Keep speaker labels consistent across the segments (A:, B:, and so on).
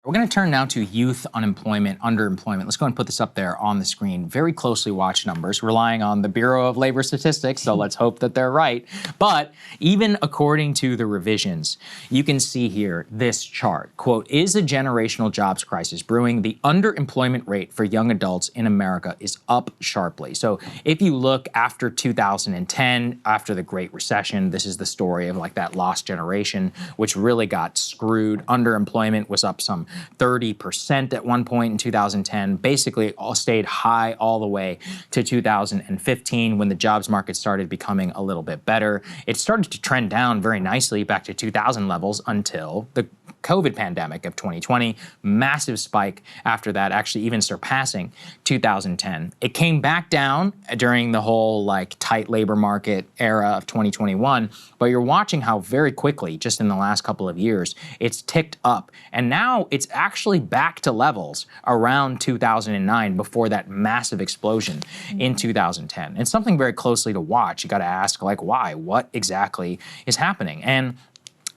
A: We're going to turn now to youth unemployment, underemployment. Let's go and put this up there on the screen. Very closely watched numbers, relying on the Bureau of Labor Statistics, so let's hope that they're right. But even according to the revisions, you can see here this chart. Quote, is a generational jobs crisis brewing? The underemployment rate for young adults in America is up sharply. So if you look after 2010, after the Great Recession, this is the story of like that lost generation, which really got screwed. Underemployment was up some 30% at one point in 2010, basically all stayed high all the way to 2015 when the jobs market started becoming a little bit better. It started to trend down very nicely back to 2000 levels until the COVID pandemic of 2020, massive spike after that, actually even surpassing 2010. It came back down during the whole like tight labor market era of 2021, but you're watching how very quickly, just in the last couple of years, it's ticked up. And now it's actually back to levels around 2009 before that massive explosion in 2010. It's something very closely to watch. You got to ask like, why? What exactly is happening? And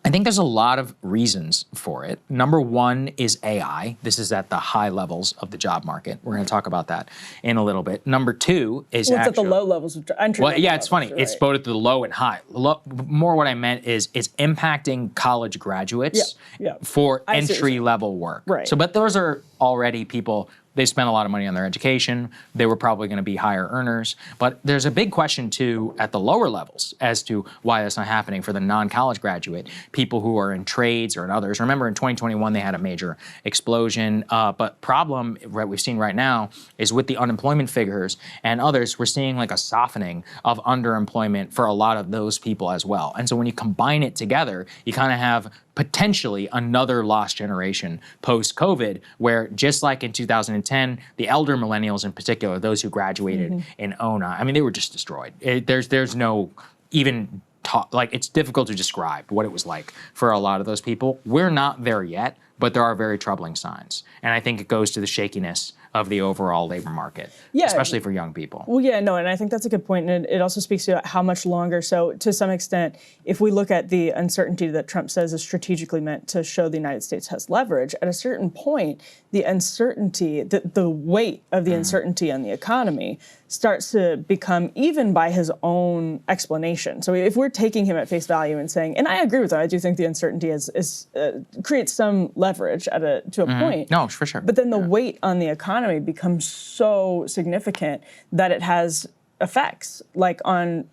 A: I think there's a lot of reasons for it. Number one is AI. This is at the high levels of the job market. We're going to talk about that in a little bit. Number two is
B: it's at the low levels of entry.
A: Well, yeah, it's funny. It's both at the low and high. More what I meant is it's impacting college graduates for entry-level work.
B: Right.
A: So, but those are already people. They spent a lot of money on their education. They were probably going to be higher earners. But there's a big question, too, at the lower levels as to why that's not happening for the non-college graduate, people who are in trades or in others. Remember, in 2021, they had a major explosion. But problem that we've seen right now is with the unemployment figures and others, we're seeing like a softening of underemployment for a lot of those people as well. And so when you combine it together, you kind of have potentially another lost generation post-COVID, where just like in 2010, the elder millennials in particular, those who graduated in '09, I mean, they were just destroyed. There's no even talk, like it's difficult to describe what it was like for a lot of those people. We're not there yet, but there are very troubling signs. And I think it goes to the shakiness of the overall labor market, especially for young people.
B: Well, yeah, no, and I think that's a good point. And it also speaks to how much longer. So to some extent, if we look at the uncertainty that Trump says is strategically meant to show the United States has leverage, at a certain point, the uncertainty, the weight of the uncertainty on the economy starts to become, even by his own explanation. So if we're taking him at face value and saying, and I agree with that, I do think the uncertainty creates some leverage to a point.
A: No, for sure.
B: But then the weight on the economy becomes so significant that it has effects, like on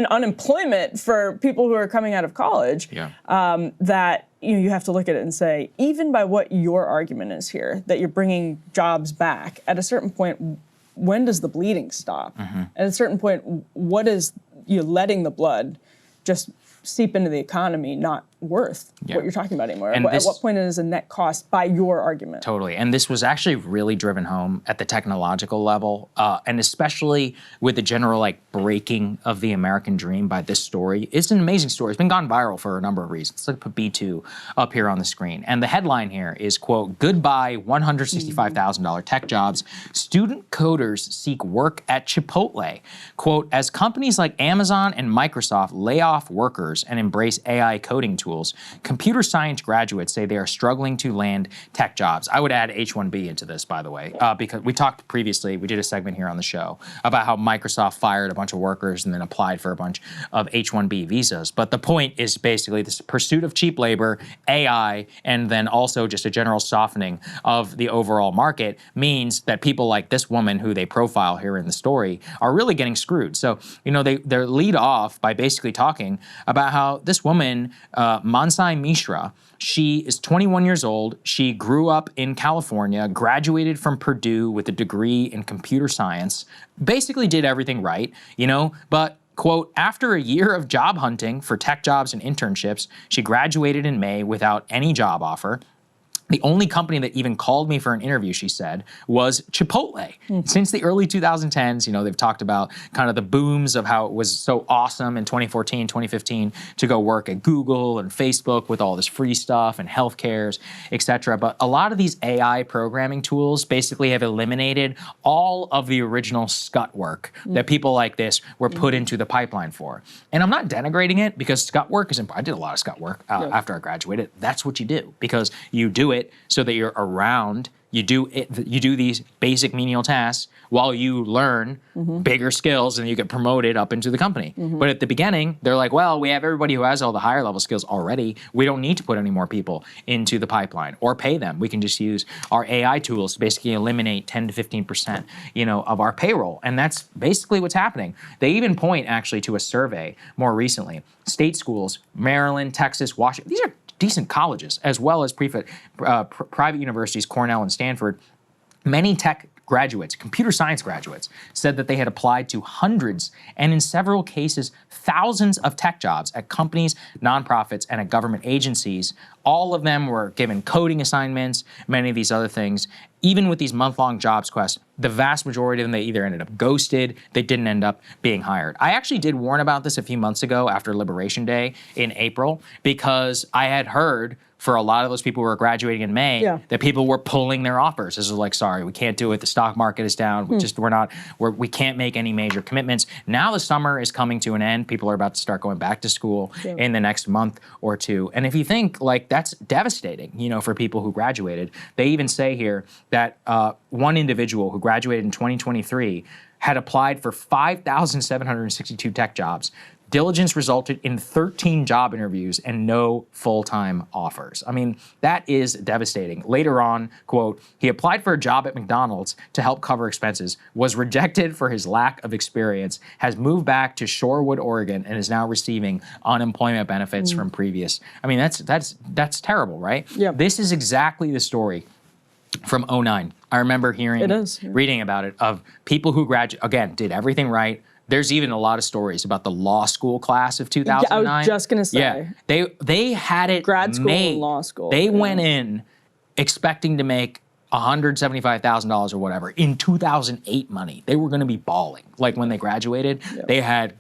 B: unemployment for people who are coming out of college, that you have to look at it and say, even by what your argument is here, that you're bringing jobs back, at a certain point, when does the bleeding stop? At a certain point, what is you letting the blood just seep into the economy not worth what you're talking about anymore? At what point is a net cost by your argument?
A: Totally. And this was actually really driven home at the technological level, and especially with the general like breaking of the American dream by this story. It's an amazing story. It's been gone viral for a number of reasons. Let's put B2 up here on the screen. And the headline here is, quote, goodbye $165,000 tech jobs. Student coders seek work at Chipotle. Quote, as companies like Amazon and Microsoft lay off workers and embrace AI coding tools, computer science graduates say they are struggling to land tech jobs. I would add H-1B into this, by the way, because we talked previously, we did a segment here on the show about how Microsoft fired a bunch of workers and then applied for a bunch of H-1B visas. But the point is basically this pursuit of cheap labor, AI, and then also just a general softening of the overall market means that people like this woman who they profile here in the story are really getting screwed. So, they lead off by basically talking about how this woman, Mansai Mishra, she is 21 years old. She grew up in California, graduated from Purdue with a degree in computer science, basically did everything right, but quote, after a year of job hunting for tech jobs and internships, she graduated in May without any job offer. The only company that even called me for an interview, she said, was Chipotle. Since the early 2010s, they've talked about kind of the booms of how it was so awesome in 2014, 2015 to go work at Google and Facebook with all this free stuff and healthcares, et cetera. But a lot of these AI programming tools basically have eliminated all of the original scut work that people like this were put into the pipeline for. And I'm not denigrating it because scut work is important. I did a lot of scut work after I graduated. That's what you do because you do it it so that you're around. You do these basic menial tasks while you learn bigger skills and you get promoted up into the company. But at the beginning, they're like, well, we have everybody who has all the higher level skills already. We don't need to put any more people into the pipeline or pay them. We can just use our AI tools to basically eliminate 10 to 15%, of our payroll. And that's basically what's happening. They even point actually to a survey more recently. State schools, Maryland, Texas, Washington, these are decent colleges, as well as private universities, Cornell and Stanford. Many tech graduates, computer science graduates, said that they had applied to hundreds and in several cases, thousands of tech jobs at companies, nonprofits, and at government agencies. All of them were given coding assignments, many of these other things. Even with these month-long jobs quests, the vast majority of them, they either ended up ghosted, they didn't end up being hired. I actually did warn about this a few months ago after Liberation Day in April, because I had heard for a lot of those people who were graduating in May, that people were pulling their offers. This is like, sorry, we can't do it. The stock market is down. We can't make any major commitments. Now the summer is coming to an end. People are about to start going back to school in the next month or two. And if you think like that's devastating, for people who graduated, they even say here that one individual who graduated in 2023 had applied for 5,762 tech jobs. Diligence resulted in 13 job interviews and no full-time offers. I mean, that is devastating. Later on, quote, he applied for a job at McDonald's to help cover expenses, was rejected for his lack of experience, has moved back to Shorewood, Oregon, and is now receiving unemployment benefits from previous. I mean, that's terrible, right?
B: Yeah.
A: This is exactly the story from '09. I remember reading about it, of people who did everything right. There's even a lot of stories about the law school class of 2009.
B: Yeah, I was just going to say.
A: Yeah, they had it
B: grad school
A: made.
B: and law school.
A: They went in expecting to make $175,000 or whatever in 2008 money. They were going to be balling. Like when they graduated, they had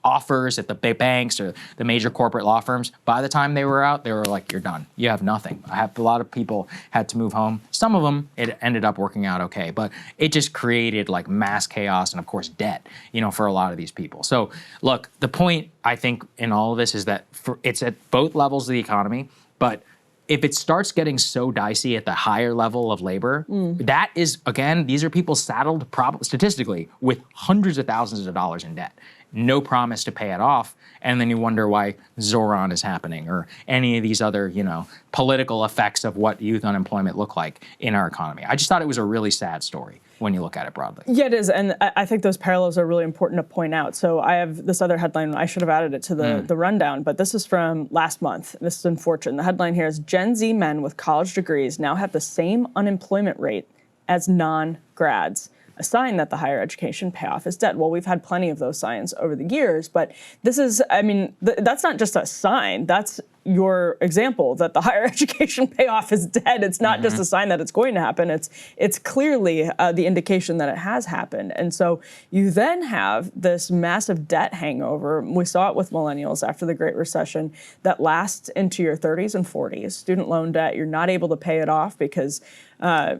A: offers at the big banks or the major corporate law firms. By the time they were out, they were like, you're done. You have nothing. A lot of people had to move home. Some of them, it ended up working out okay, but it just created like mass chaos and of course debt, for a lot of these people. So look, the point I think in all of this is that it's at both levels of the economy, but if it starts getting so dicey at the higher level of labor, that is, again, these are people saddled statistically with hundreds of thousands of dollars in debt. No promise to pay it off. And then you wonder why Zoran is happening or any of these other, political effects of what youth unemployment look like in our economy. I just thought it was a really sad story when you look at it broadly. Yeah,
B: it is. And I think those parallels are really important to point out. So I have this other headline. I should have added it to the rundown, but this is from last month. This is in Fortune. The headline here is Gen Z men with college degrees now have the same unemployment rate as non-grads. A sign that the higher education payoff is dead. Well, we've had plenty of those signs over the years, but this is, that's not just a sign. That's your example that the higher education payoff is dead. It's not just a sign that it's going to happen. It's clearly the indication that it has happened. And so you then have this massive debt hangover. We saw it with millennials after the Great Recession that lasts into your 30s and 40s. Student loan debt, you're not able to pay it off because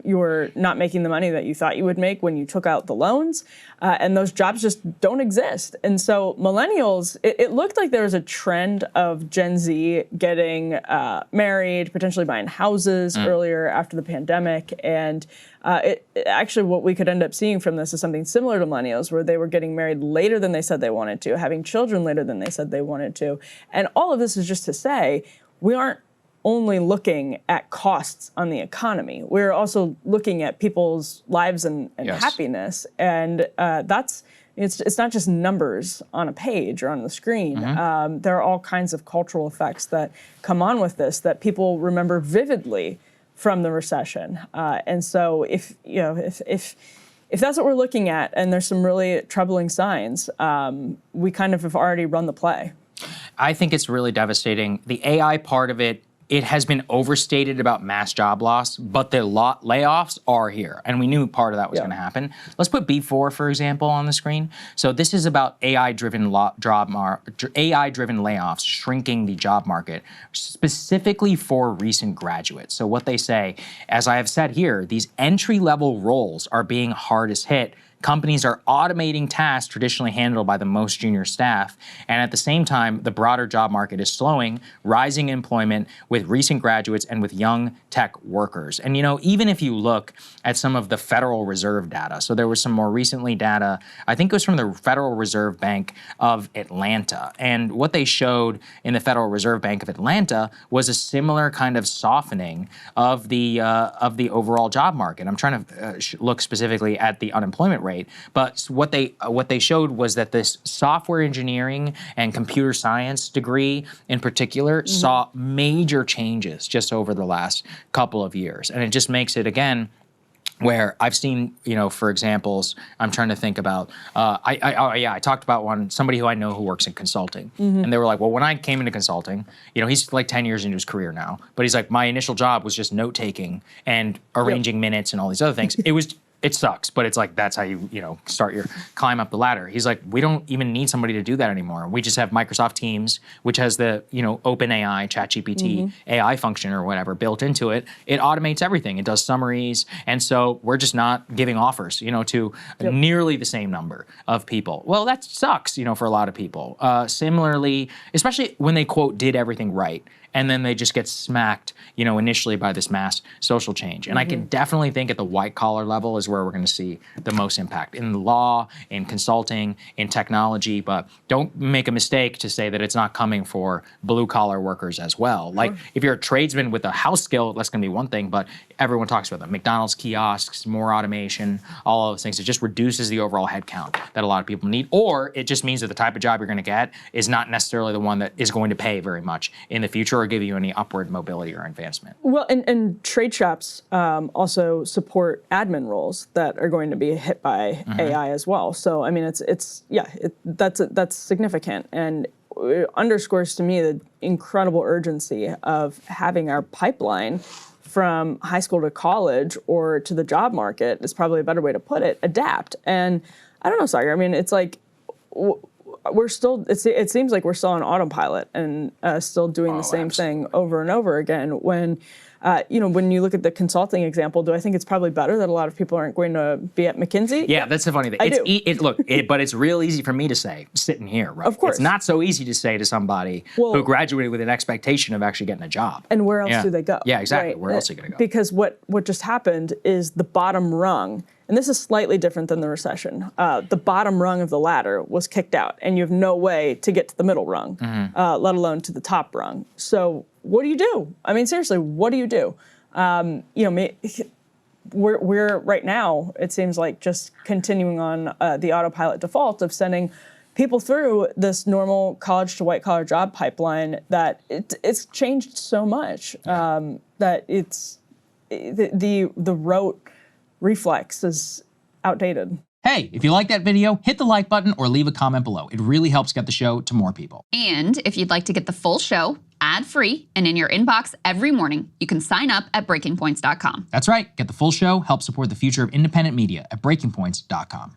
B: you're not making the money that you thought you would make when you took out the loans, and those jobs just don't exist. And so millennials, it looked like there was a trend of Gen Z getting married, potentially buying houses earlier after the pandemic, and actually what we could end up seeing from this is something similar to millennials, where they were getting married later than they said they wanted to, having children later than they said they wanted to. And all of this is just to say, we aren't only looking at costs on the economy. We're also looking at people's lives and happiness. And it's not just numbers on a page or on the screen. There are all kinds of cultural effects that come on with this that people remember vividly from the recession. And so if that's what we're looking at and there's some really troubling signs, we kind of have already run the play.
A: I think it's really devastating. The AI part of it, it has been overstated about mass job loss, but the layoffs are here, and we knew part of that was going to happen. Let's put B4, for example, on the screen. So this is about AI-driven layoffs shrinking the job market, specifically for recent graduates. So what they say, as I have said here, these entry-level roles are being hardest hit. companies are automating tasks traditionally handled by the most junior staff, and at the same time, the broader job market is slowing, rising employment with recent graduates and with young tech workers. And even if you look at some of the Federal Reserve data, so there was some more recently data, I think it was from the Federal Reserve Bank of Atlanta, and what they showed in the Federal Reserve Bank of Atlanta was a similar kind of softening of the overall job market. I'm trying to look specifically at the unemployment rate, but what they showed was that this software engineering and computer science degree in particular saw major changes just over the last couple of years, and it just makes it again where I've seen, for examples, I'm trying to think about, I talked about somebody who I know who works in consulting. And they were like, well, when I came into consulting, he's like 10 years into his career now, but he's like, my initial job was just note-taking and arranging minutes and all these other things. It sucks, but it's like, that's how you start your climb up the ladder. He's like, we don't even need somebody to do that anymore. We just have Microsoft Teams, which has the, OpenAI, ChatGPT, AI function or whatever built into it. It automates everything. It does summaries. And so we're just not giving offers, to nearly the same number of people. Well, that sucks, for a lot of people. Similarly, especially when they, quote, did everything right, and then they just get smacked, initially by this mass social change. And I can definitely think at the white collar level is where we're going to see the most impact in law, in consulting, in technology. But don't make a mistake to say that it's not coming for blue collar workers as well. Like if you're a tradesman with a house skill, that's going to be one thing. But everyone talks about them. McDonald's kiosks, more automation, all of those things. It just reduces the overall headcount that a lot of people need. Or it just means that the type of job you're going to get is not necessarily the one that is going to pay very much in the future or give you any upward mobility or advancement.
B: Well, and trade shops also support admin roles that are going to be hit by AI as well. So I mean, that's significant, and it underscores to me the incredible urgency of having our pipeline from high school to college or to the job market is probably a better way to put it, adapt. And I don't know, Saagar, I mean, it's like we're still, it seems like we're still on autopilot and still doing the same thing over and over again. When, when you look at the consulting example, do I think it's probably better that a lot of people aren't going to be at McKinsey?
A: Yeah, that's the funny thing.
B: I do.
A: But it's real easy for me to say, sitting here, right?
B: Of course.
A: It's not so easy to say to somebody who graduated with an expectation of actually getting a job.
B: And where else do they go?
A: Yeah, exactly.
B: Right?
A: Where else are you going to go?
B: Because what just happened is the bottom rung, and this is slightly different than the recession, the bottom rung of the ladder was kicked out, and you have no way to get to the middle rung, let alone to the top rung. So what do you do? I mean, seriously, what do you do? We're right now, it seems like, just continuing on the autopilot default of sending people through this normal college to white collar job pipeline that it's changed so much that it's the rote reflex is outdated.
A: Hey, if you like that video, hit the like button or leave a comment below. It really helps get the show to more people.
C: And if you'd like to get the full show ad-free and in your inbox every morning, you can sign up at breakingpoints.com.
A: That's right. Get the full show, help support the future of independent media at breakingpoints.com.